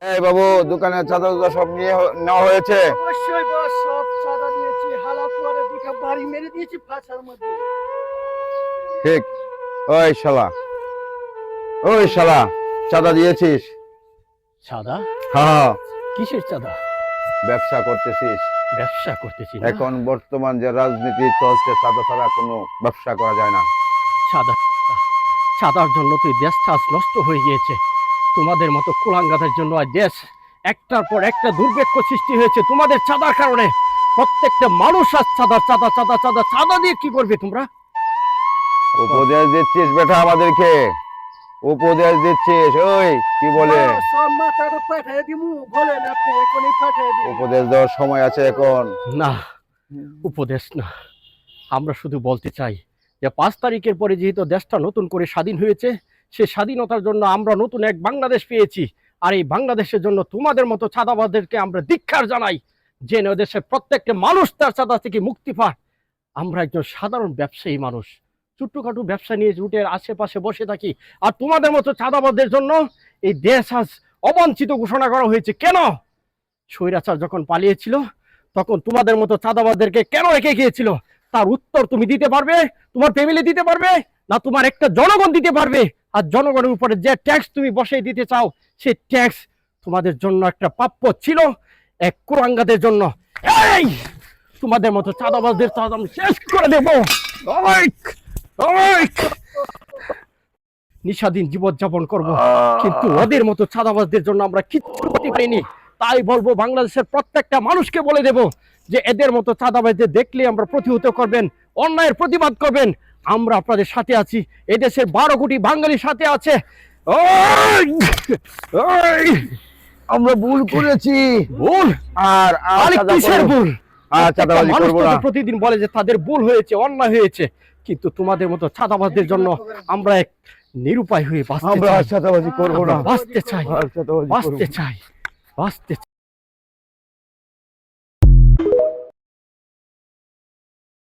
এই বাবু, দোকানের চাঁদা সব নিয়ে নেওয়া হয়েছে? অবশ্যই বস, সব চাঁদা দিয়েছি। হালাত করে দুটো বাড়ি মেরে দিয়েছি ফাঁসার মধ্যে। ঠিক। ওই শালা, চাঁদা দিয়েছিস? চাঁদা? হ্যাঁ। কিসের চাঁদা? ব্যবসা করতেছিস? ব্যবসা করতেছি না। এখন বর্তমান যে রাজনীতি চলছে, চাঁদা ছাড়া কোনো ব্যবসা করা যায় না। চাঁদা? চাঁদার জন্য তুই দেশটা আজ নষ্ট হয়ে গিয়েছে। তোমাদের মতো কুলাঙ্গাদের জন্য আজ দেশ একটার পর একটা দুর্ভিক্ষ সৃষ্টি হয়েছে তোমাদের চাঁদার কারণে। প্রত্যেকটা মানুষ আজ চাঁদা চাঁদা চাঁদা চাঁদা চাঁদা দিয়ে কি করবে তোমরা? উপদেশ দিচ্ছিস বেটা আমাদেরকে, উপদেশ দিচ্ছিস। ওই কি বলে, সব মাথাটা পাঠিয়ে দিমু, বলেন আপনি এখনই পাঠিয়ে দিন। উপদেশ দেওয়ার সময় আছে এখন? না, উপদেশ না, আমরা শুধু বলতে চাই যে 5 তারিখের পরে যেহেতু দেশটা নতুন করে স্বাধীন হয়েছে, সে স্বাধীনতার জন্য আমরা নতুন এক বাংলাদেশ পেয়েছি। আর এই বাংলাদেশের জন্য তোমাদের মতো চাঁদাবাজদেরকে আমরা ধিক্কার জানাই, যে দেশের প্রত্যেকটা মানুষ তার চাঁদা থেকে মুক্তি পায়। আমরা একজন সাধারণ ব্যবসায়ী মানুষ, ছোট্টখাটো ব্যবসা নিয়ে রুটের আশেপাশে বসে থাকি, আর তোমাদের মতো চাঁদাবাজদের জন্য এই দেশ আজ অবাঞ্ছিত ঘোষণা করা হয়েছে। কেন? স্বৈরাচার যখন পালিয়েছিল তখন তোমাদের মতো চাঁদাবাজদেরকে কেন রেখে গিয়েছিল, তার উত্তর তুমি দিতে পারবে? তোমার ফ্যামিলি দিতে পারবে না? তোমার একটা জনগণ দিতে পারবে? আর জনগণের উপরে যে ট্যাক্স তুমি বসিয়ে দিতে চাও, সেই ট্যাক্স তোমাদের জন্য একটা প্রাপ্য ছিল, এক কুরাঙ্গাদের জন্য। এই তোমাদের মতো চাঁদাবাজদের চাঁদা আমি শেষ করে দেবো। নিঃস্বাধীন জীবনযাপন করব, কিন্তু ওদের মতো চাঁদাবাজদের জন্য আমরা কিচ্ছু করতে পারিনি। তাই বলবো, বাংলাদেশের প্রত্যেকটা মানুষকে বলে দেব যে এদের মতো চাঁদাবাজদের দেখলে আমরা প্রতিহত করবেন, অন্যায়ের প্রতিবাদ করবেন। আমরা আপনাদের সাথে আছি, এদেশের 12 কোটি বাঙালির সাথে আছে। আমরা ভুল করেছি। ভুল? আর কিসের ভুল? চাঁদাবাজি করবো না। প্রতিদিন বলে যে তাদের ভুল হয়েছে, অন্যায় হয়েছে, কিন্তু তোমাদের মতো চাঁদাবাজদের জন্য আমরা এক নিরুপায় হয়ে আমরা চাঁদাবাজি করবো না। বাঁচতে চাই, বাঁচতে চাই, বাঁচতে চাই।